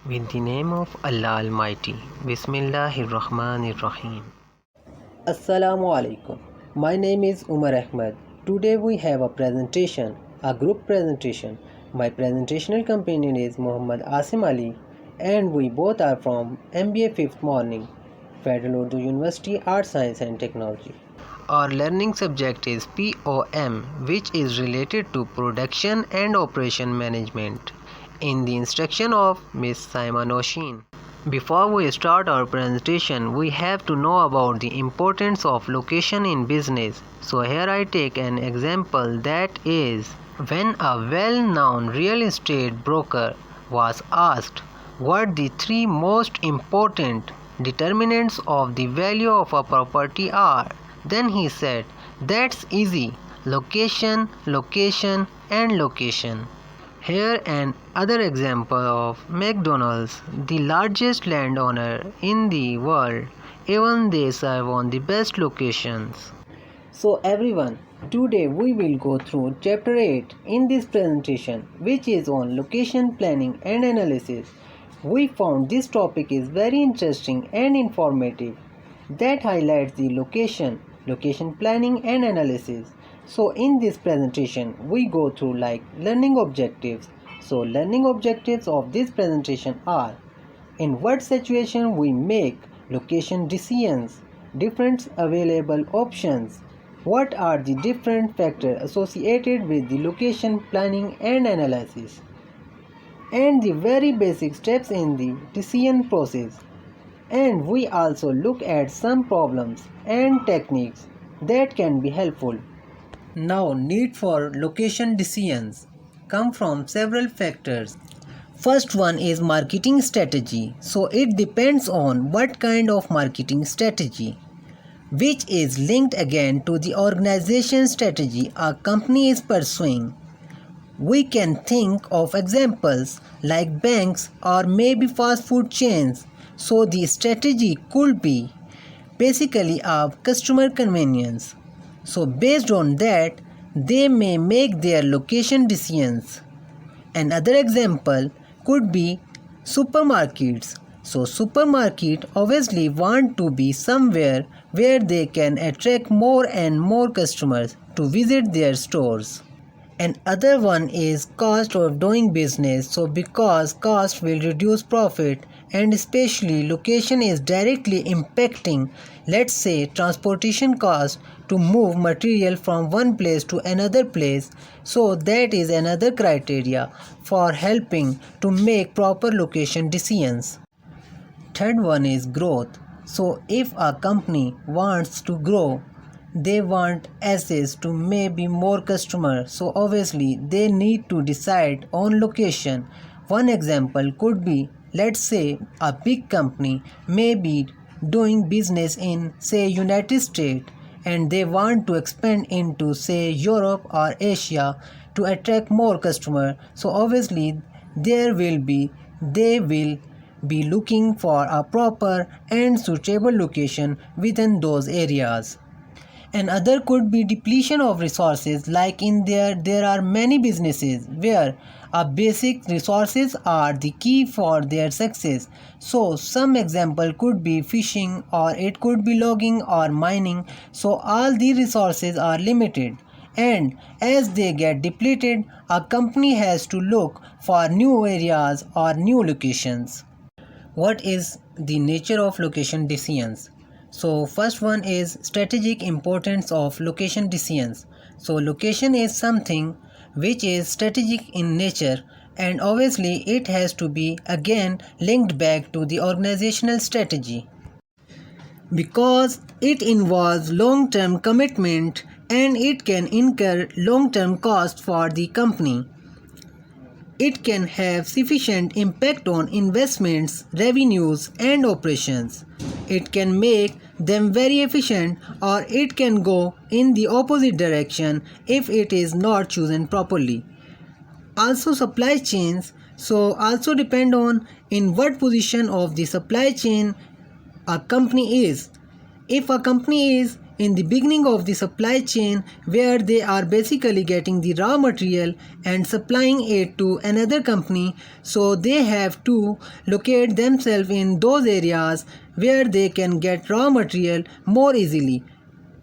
With the name of Allah Almighty, Bismillahirrahmanirrahim. Assalamu alaikum. My name is Umer Ahmed. Today we have a presentation, a group presentation. My presentational companion is Muhammad Asim Ali and we both are from MBA 5th morning, Federal Urdu University Art Science and Technology. Our learning subject is POM, which is related to production and operation management, in the instruction of Miss Saima Nousheen. Before we start our presentation, we have to know about the importance of location in business. So here I take an example, that is, when a well-known real estate broker was asked what the three most important determinants of the value of a property are, then he said, "That's easy, location, location and location." Here another example of McDonald's, the largest landowner in the world, even they serve on the best locations. So everyone, today we will go through chapter 8 in this presentation, which is on location planning and analysis. We found this topic is very interesting and informative, that highlights the location planning and analysis. So in this presentation we go through like learning objectives. So learning objectives of this presentation are: in what situation we make location decisions, different available options, what are the different factors associated with the location planning and analysis, and the very basic steps in the decision process. And we also look at some problems and techniques that can be helpful. Now, need for location decisions come from several factors. First one is marketing strategy. So it depends on what kind of marketing strategy, which is linked again to the organization strategy a company is pursuing. We can think of examples like banks or maybe fast food chains. So the strategy could be basically of customer convenience. So based on that, they may make their location decisions. Another example could be supermarkets. So supermarket obviously want to be somewhere where they can attract more and more customers to visit their stores. And other one is cost of doing business. So because cost will reduce profit, and especially location is directly impacting, let's say, transportation cost to move material from one place to another place. So that is another criteria for helping to make proper location decisions. Third one is growth. So if a company wants to grow, they want access to maybe more customers, so obviously they need to decide on location. One example could be, let's say, a big company may be doing business in say United States and they want to expand into say Europe or Asia to attract more customers. So obviously they will be looking for a proper and suitable location within those areas. Another could be depletion of resources, like in there are many businesses where basic resources are the key for their success. So some example could be fishing, or it could be logging or mining. So all the resources are limited, and as they get depleted, a company has to look for new areas or new locations. What is the nature of location decisions? So first one is strategic importance of location decisions. So location is something which is strategic in nature, and obviously it has to be again linked back to the organizational strategy, because it involves long-term commitment and it can incur long-term cost for the company. It can have sufficient impact on investments, revenues, and operations. It can make them very efficient, or it can go in the opposite direction if it is not chosen properly. Also supply chains, so also depend on in what position of the supply chain a company is. If a company is in the beginning of the supply chain where they are basically getting the raw material and supplying it to another company, so they have to locate themselves in those areas where they can get raw material more easily.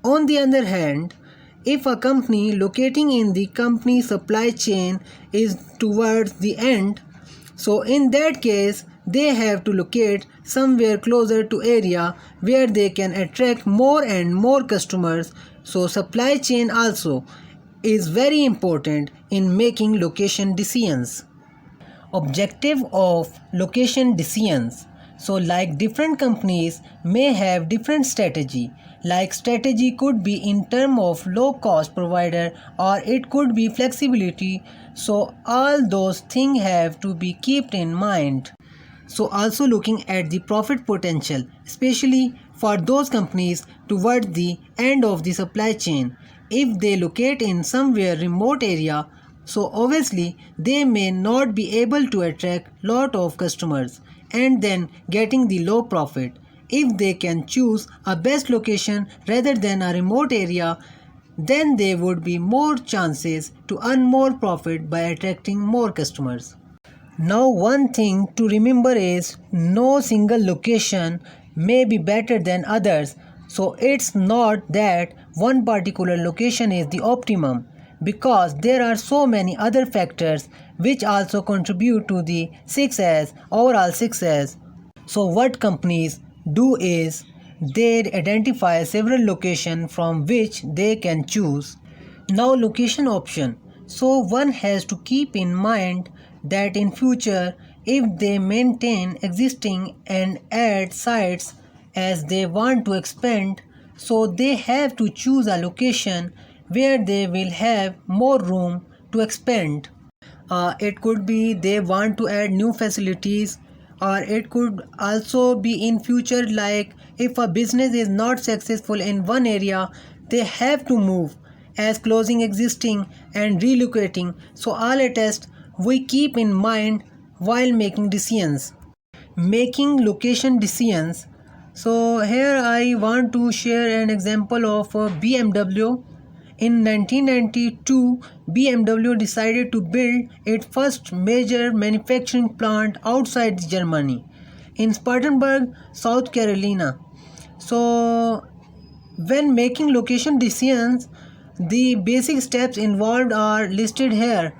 On the other hand, if a company locating in the company supply chain is towards the end, so in that case they have to locate somewhere closer to area where they can attract more and more customers. So supply chain also is very important in making location decisions. Objective of location decisions. So like different companies may have different strategy. Like strategy could be in term of low cost provider or it could be flexibility. So all those things have to be kept in mind. So also looking at the profit potential, especially for those companies towards the end of the supply chain. If they locate in somewhere remote area, so obviously they may not be able to attract lot of customers and then getting the low profit. If they can choose a best location rather than a remote area, then there would be more chances to earn more profit by attracting more customers. Now one thing to remember is no single location may be better than others. So it's not that one particular location is the optimum, because there are so many other factors which also contribute to the overall success. So what companies do is they identify several locations from which they can choose. Now location option. So one has to keep in mind that in future if they maintain existing and add sites as they want to expand, so they have to choose a location where they will have more room to expand. It could be they want to add new facilities, or it could also be in future like if a business is not successful in one area, they have to move as closing existing and relocating. So all a test we keep in mind while making decisions. Making location decisions. So here I want to share an example of BMW. In 1992, BMW decided to build its first major manufacturing plant outside Germany, in Spartanburg, South Carolina. So when making location decisions, the basic steps involved are listed here.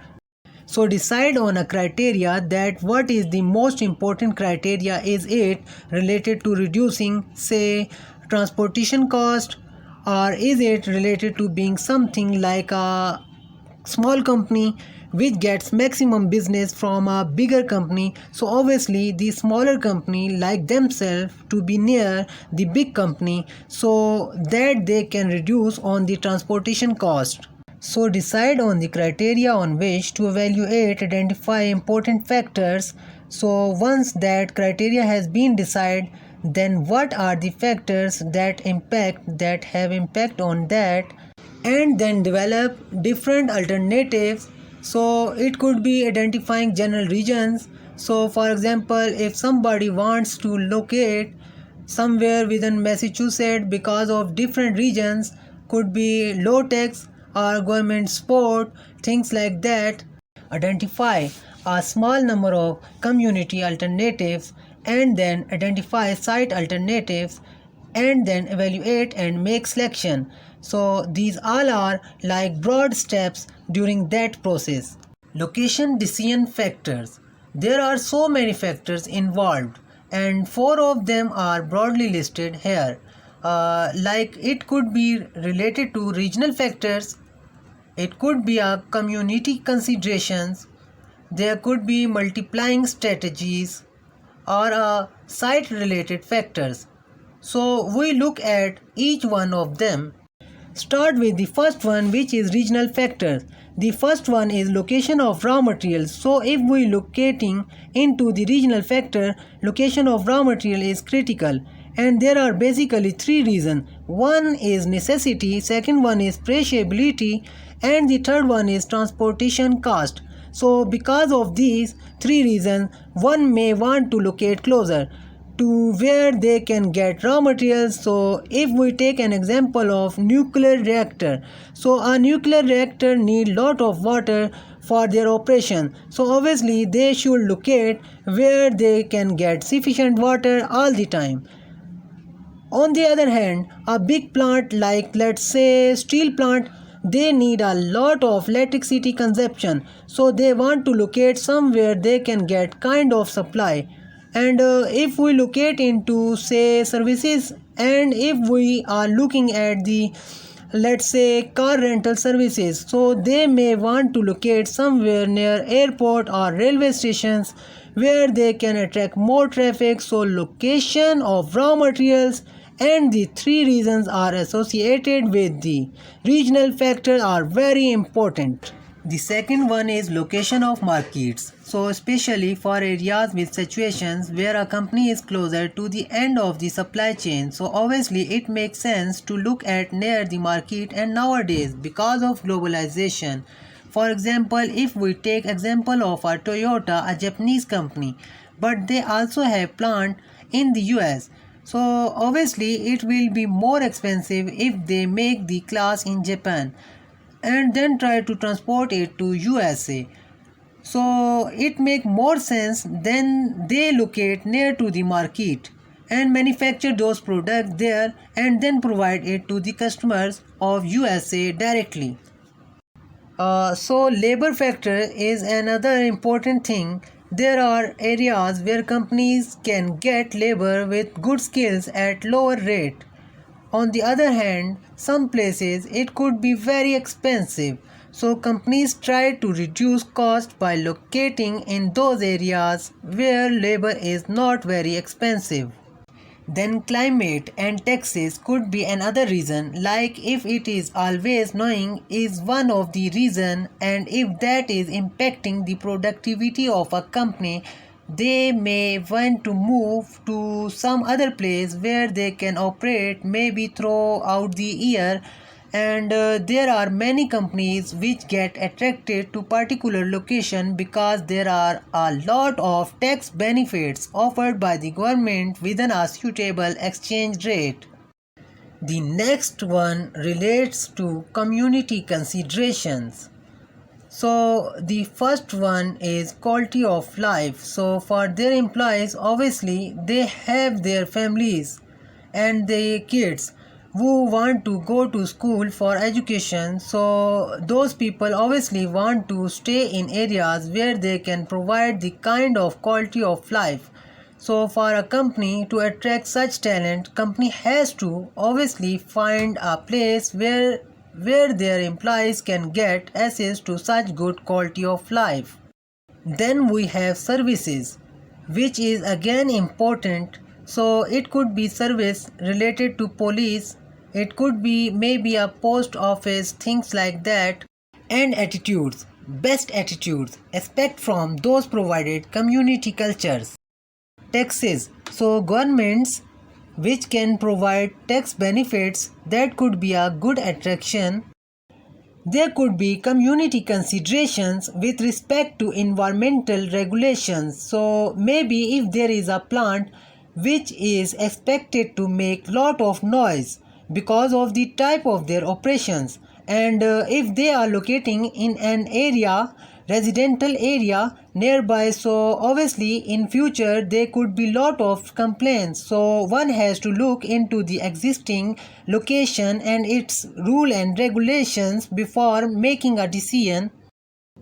So decide on a criteria that what is the most important criteria. Is it related to reducing, say, transportation cost, or is it related to being something like a small company which gets maximum business from a bigger company? So obviously the smaller company like themselves to be near the big company so that they can reduce on the transportation cost. So decide on the criteria on which to evaluate, identify important factors. So once that criteria has been decided, then what are the factors that have impact on that, and then develop different alternatives. So it could be identifying general regions. So for example, if somebody wants to locate somewhere within Massachusetts because of different regions, could be low tax or government support, things like that. Identify a small number of community alternatives and then identify site alternatives and then evaluate and make selection. So these all are like broad steps during that process. Location decision factors. There are so many factors involved and 4 of them are broadly listed here. Like it could be related to regional factors, it could be a community considerations, there could be multiplying strategies or site related factors. So we look at each one of them. Start with the first one, which is regional factors. The first one is location of raw materials. So if we locating into the regional factor, location of raw material is critical. And there are basically 3 reasons. One is necessity, second one is perishability, and the third one is transportation cost. So because of these 3 reasons, one may want to locate closer. to where they can get raw materials. So if we take an example of nuclear reactor, so a nuclear reactor need lot of water for their operation, so obviously they should locate where they can get sufficient water all the time. On the other hand, a big plant like, let's say, steel plant, they need a lot of electricity consumption, so they want to locate somewhere they can get kind of supply. And if we locate into, say, services, and if we are looking at the, let's say, car rental services, so they may want to locate somewhere near airport or railway stations where they can attract more traffic. So location of raw materials and the three reasons are associated with the regional factor are very important. The second one is location of markets. So especially for areas with situations where a company is closer to the end of the supply chain, so obviously it makes sense to look at near the market. And nowadays, because of globalization, for example, if we take example of a Toyota, a Japanese company, but they also have plant in the US. So obviously it will be more expensive if they make the class in Japan and then try to transport it to USA. So it make more sense then they locate near to the market and manufacture those products there and then provide it to the customers of USA directly. So labor factor is another important thing. There are areas where companies can get labor with good skills at lower rate. On the other hand, some places it could be very expensive. So companies try to reduce cost by locating in those areas where labor is not very expensive. Then climate and taxes could be another reason, like if it is always snowing is one of the reason, and if that is impacting the productivity of a company, they may want to move to some other place where they can operate maybe throughout the year. And there are many companies which get attracted to particular location because there are a lot of tax benefits offered by the government within a suitable exchange rate. The next one relates to community considerations. So the first one is quality of life. So for their employees, obviously they have their families and their kids who want to go to school for education. So those people obviously want to stay in areas where they can provide the kind of quality of life. So for a company to attract such talent, company has to obviously find a place where their employees can get access to such good quality of life. Then we have services, which is again important. So it could be service related to police, it could be maybe a post office, things like that. And attitudes, best attitudes, expect from those provided community cultures. Taxes, so governments which can provide tax benefits, that could be a good attraction. There could be community considerations with respect to environmental regulations. So maybe if there is a plant which is expected to make lot of noise because of the type of their operations, and if they are locating in an area, residential area nearby, so obviously in future there could be lot of complaints. So one has to look into the existing location and its rule and regulations before making a decision.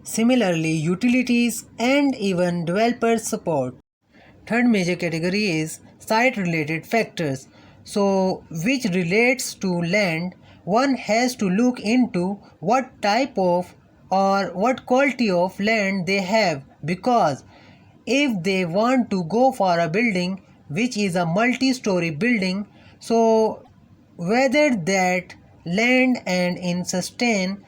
Similarly, utilities and even developer support. Third major category is site related factors, so which relates to land. One has to look into what type of or what quality of land they have, because if they want to go for a building which is a multi-story building, so whether that land and in sustain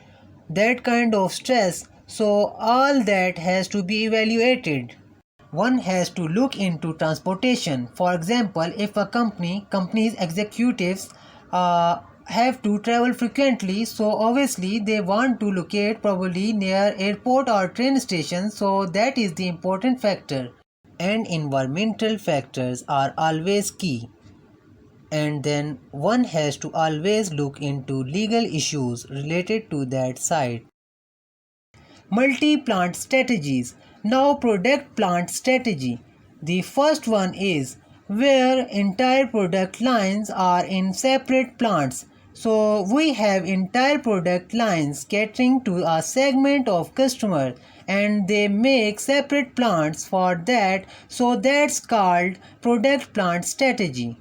that kind of stress, so all that has to be evaluated. One has to look into transportation. For example, if a company's executives have to travel frequently, so obviously they want to locate probably near airport or train station, so that is the important factor. and environmental factors are always key. And then one has to always look into legal issues related to that site. MultiPlant Strategies. Now product plant strategy. The first one is where entire product lines are in separate plants. So we have entire product lines catering to a segment of customer and they make separate plants for that, so that's called product plant strategy.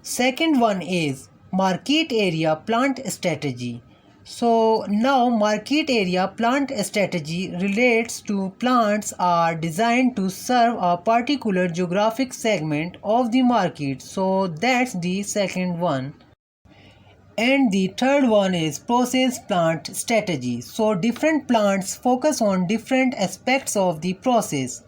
Second one is market area plant strategy. So now market area plant strategy relates to plants are designed to serve a particular geographic segment of the market. So that's the second one. And the third one is process plant strategy. So different plants focus on different aspects of the process.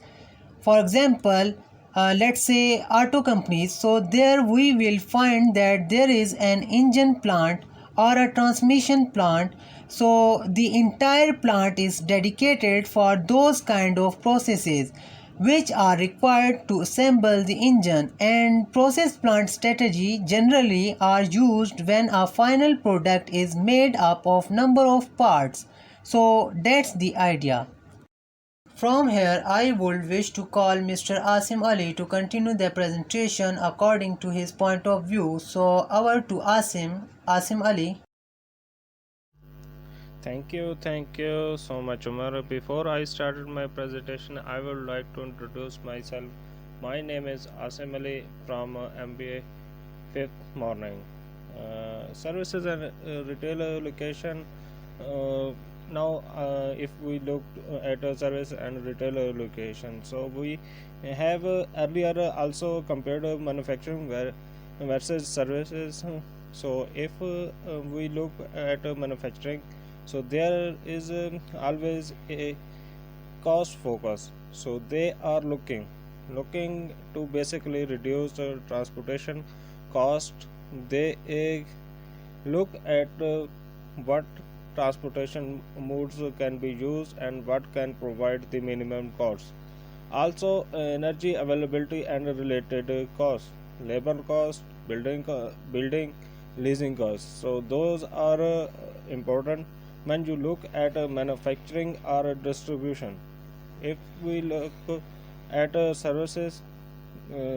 For example, let's say auto companies, so there we will find that there is an engine plant or a transmission plant, so the entire plant is dedicated for those kind of processes which are required to assemble the engine, and process plant strategy generally are used when a final product is made up of number of parts. So that's the idea. From here, I would wish to call Mr. Asim Ali to continue the presentation according to his point of view. So, over to Asim Ali. Thank you so much, Umar. Before I started my presentation, I would like to introduce myself. My name is Asim Ali from MBA Fifth Morning. Services and retail location. Uh, Now, if we look at a service and retail location, so we have earlier also compared manufacturing versus services. So, if we look at manufacturing, so there is always a cost focus. So they are looking to basically reduce the transportation cost. They look at what transportation modes can be used and what can provide the minimum cost. Also, energy availability and related costs, labor cost, building, leasing costs. So those are important when you look at manufacturing or distribution. If we look at services,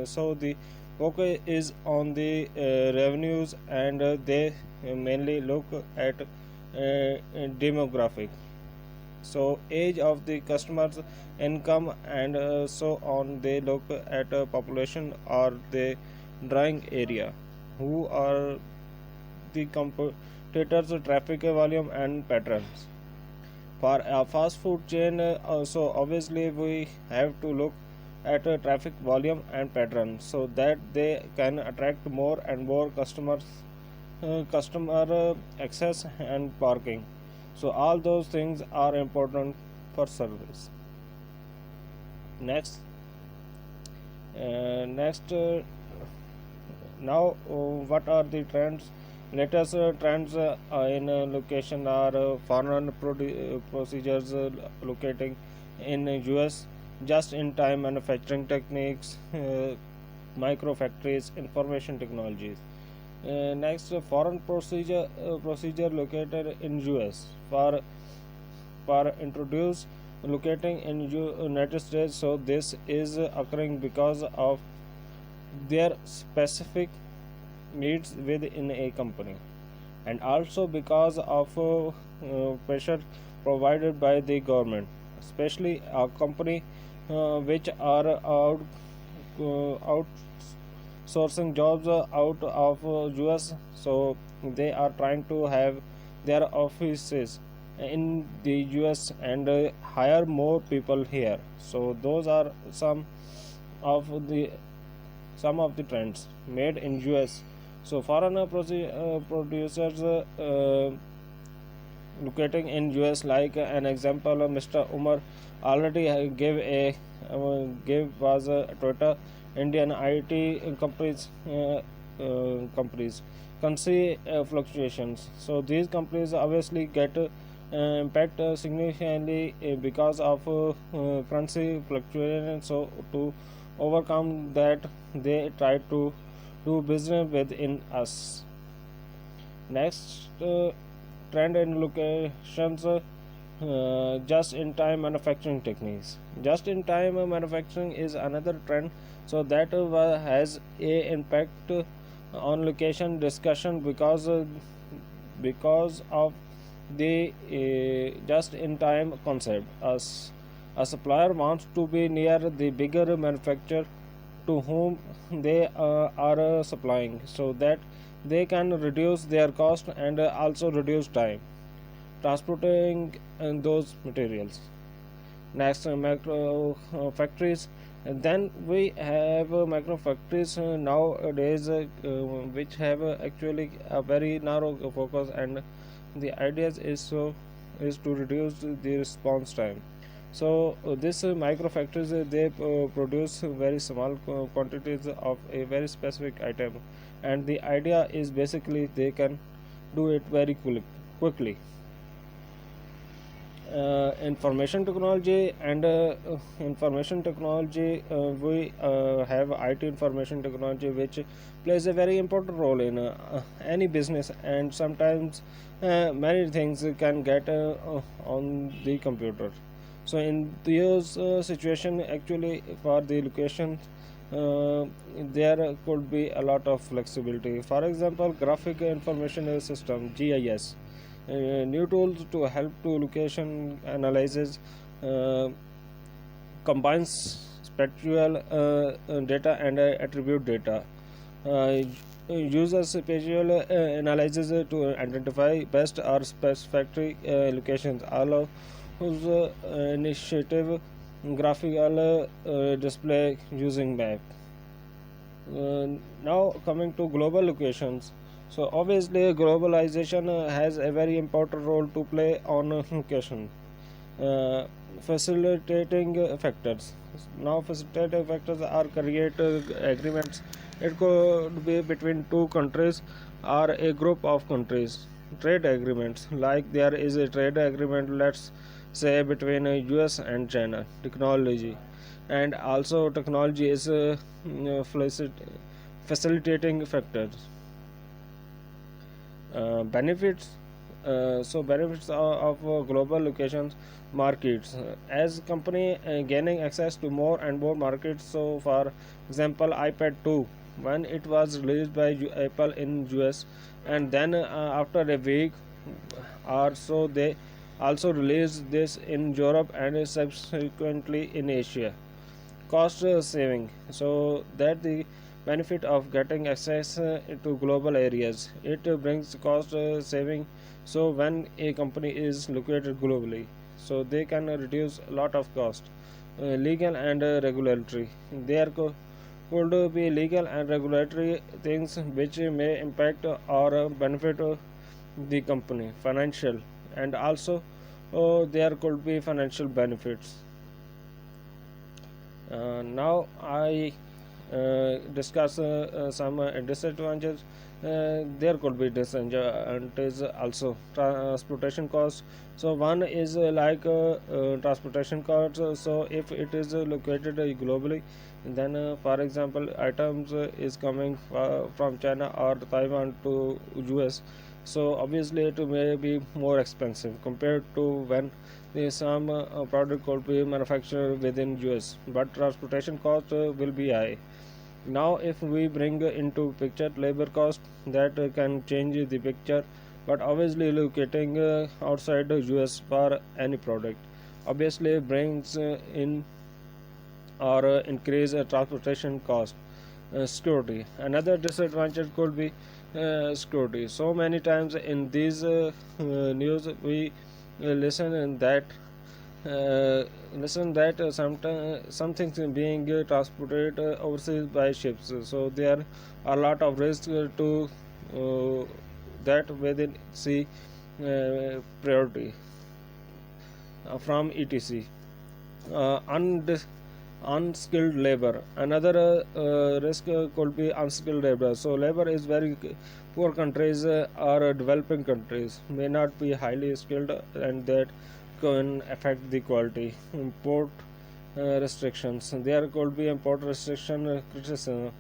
so the focus is on the revenues, and they mainly look at demographic, so age of the customers, income, and so on. They look at population or the drawing area, who are the competitors, traffic volume, and patterns. For a fast food chain, so obviously we have to look at traffic volume and pattern, so that they can attract more and more customer access and parking. So all those things are important for service. Next, now what are the trends? Latest trends in location are foreign procedures locating in US, just in time manufacturing techniques, micro factories, information technologies. Next, foreign procedure located in US for introduce locating in United States. So this is occurring because of their specific needs within a company, and also because of pressure provided by the government, especially a company which are outsourcing jobs out of US. So they are trying to have their offices in the US and hire more people here. So those are of the some of the trends made in US. So foreign producers locating in US, like an example, Mr. Umar already gave was Toyota. Indian IT companies can see fluctuations. So these companies obviously get impact significantly because of currency fluctuation. So to overcome that, they try to do business within us. Next trend and locations, just-in-time manufacturing techniques. Just-in-time manufacturing is another trend, so that has a impact on location discussion because of the just-in-time concept. As a supplier wants to be near the bigger manufacturer to whom they are supplying, so that they can reduce their cost and also reduce time transporting those materials. Next, macro factories. And then we have macro factories nowadays, which have actually a very narrow focus, and the idea is to reduce the response time. So this micro factories, they produce very small quantities of a very specific item, and the idea is basically they can do it very quickly. Information technology and information technology, we have IT information technology, which plays a very important role in any business, and sometimes many things can get on the computer. So in those situation, actually for the location, there could be a lot of flexibility. For example, graphic information system, GIS, new tools to help to location analysis, uh, combines spectral data and attribute data, uh, uses spatial analysis to identify best or satisfactory locations, allows initiative graphical display using map. Now coming to global locations, so obviously globalization has a very important role to play on location. uh, Facilitating factors. Now facilitating factors are create agreements. It could be between two countries or a group of countries. Trade agreements, like there is a trade agreement, let's say between US and China. Technology, and also technology is facilitating factors. Benefits. So benefits of global locations. Markets, as company gaining access to more and more markets. So for example, iPad 2, when it was released by Apple in US, and then after a week or so, they also released this in Europe and subsequently in Asia. Cost saving, so that the benefit of getting access to global areas, it brings cost saving. So when a company is located globally, so they can reduce a lot of cost. Legal and regulatory, there could be legal and regulatory things which may impact or benefit the company. Financial, and also there could be financial benefits. Now I discuss some disadvantages. There could be disadvantages also. Transportation costs. So one is transportation costs. So if it is located globally, then for example, items is coming from China or Taiwan to US. So obviously it may be more expensive compared to when some product could be manufactured within US, but transportation cost will be high. Now if we bring into picture labor cost, that can change the picture, but obviously locating outside the US for any product obviously brings in or increase transportation cost. Security, another disadvantage could be security. So many times in these news we listen in that some things being transported overseas by ships. So there are a lot of risks to uh, that within sea priority from etc. unskilled labor. Another risk could be unskilled labor. So labor is very poor countries or developing countries may not be highly skilled, and that can affect the quality. Import restrictions. There could be import restriction criticism,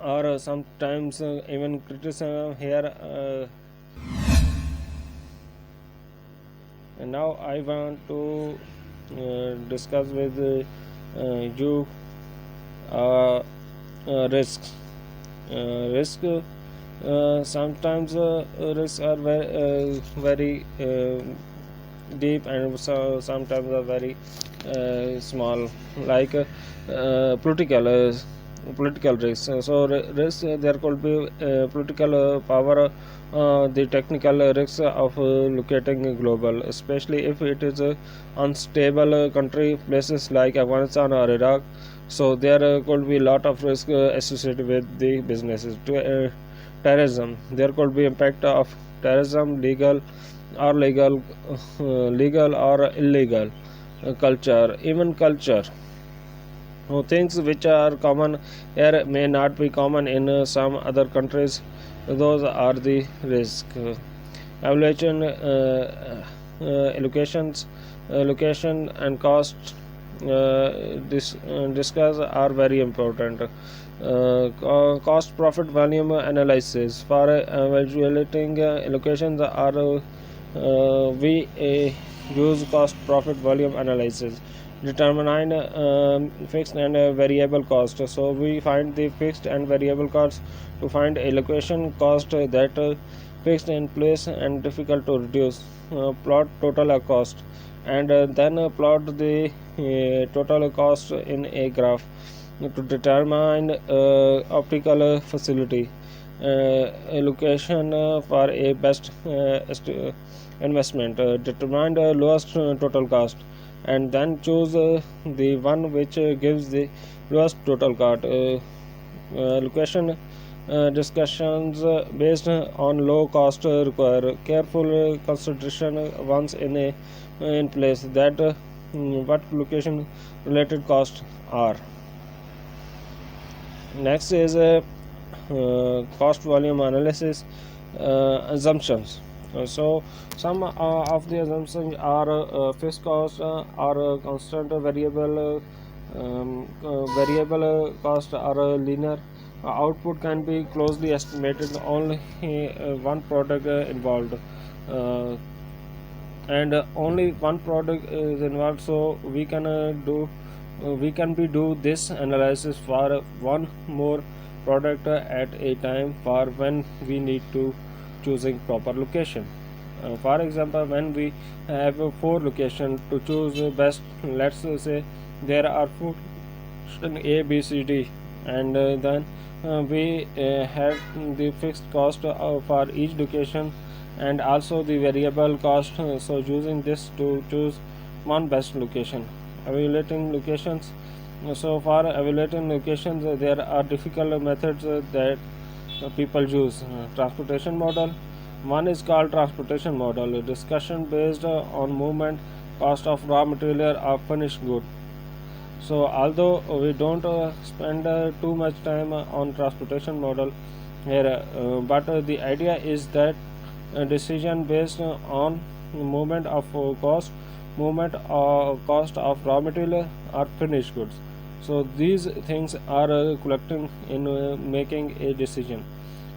or sometimes even criticism here. And now I want to discuss with you uh, risks. Risk sometimes risks are very deep, and so sometimes are very small, like political risks. Risks, there could be political power, the technical risks of locating global, especially if it is a unstable country, places like Afghanistan or Iraq. So there could be a lot of risk associated with the businesses. Terrorism, there could be impact of terrorism, legal or illegal culture, even culture. Things which are common here may not be common in some other countries. Those are the risk. Evaluation, allocations, location and cost discuss are very important. Cost profit volume analysis for evaluating allocations are we use cost profit volume analysis, determine fixed and variable cost. So we find the fixed and variable costs to find allocation cost that fixed in place and difficult to reduce. Plot total cost, and then plot the total cost in a graph to determine optical facility allocation for a best investment. Determine the lowest total cost, and then choose the one which gives the lowest total cost. Allocation discussions based on low cost require careful consideration once in place that what location related costs are. Next is cost volume analysis assumptions. So some of the assumptions are fixed cost are constant, variable cost are linear. Output can be closely estimated, only one product involved, uh, and only one product is involved. So we can be do this analysis for one more product at a time for when we need to choosing proper location. For example, when we have four locations to choose best, let's say there are four A, B, C, D, and then we have the fixed cost for each location and also the variable cost. So using this to choose one best location. Evaluating locations. So for evaluating locations, there are difficult methods that people use. Transportation model. One is called transportation model, a discussion based on movement cost of raw material or finished good. So although we don't spend too much time on transportation model here, but the idea is that decision based on movement of cost of raw material or finished goods. So these things are collecting in making a decision.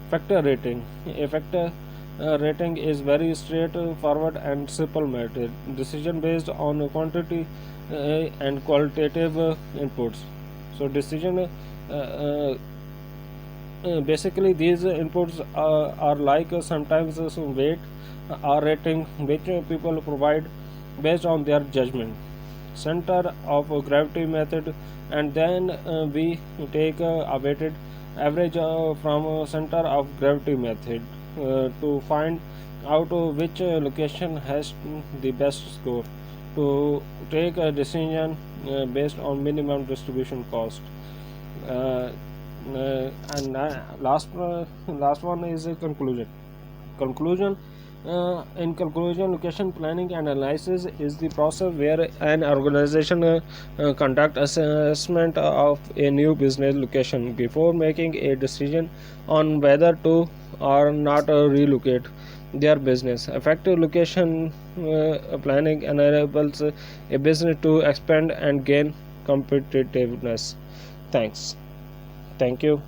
Factor rating. A factor rating is very straightforward and simple method. Decision based on quantity and qualitative inputs. So decision basically these inputs are like sometimes some weight or rating which people provide based on their judgment. Center of gravity method, and then we take a weighted average from center of gravity method to find out which location has the best score to take a decision based on minimum distribution cost. uh, and last one is a conclusion. In conclusion, location planning and analysis is the process where an organization conduct assessment of a new business location before making a decision on whether to or not relocate their business. Effective location planning enables a business to expand and gain competitiveness. Thanks. Thank you.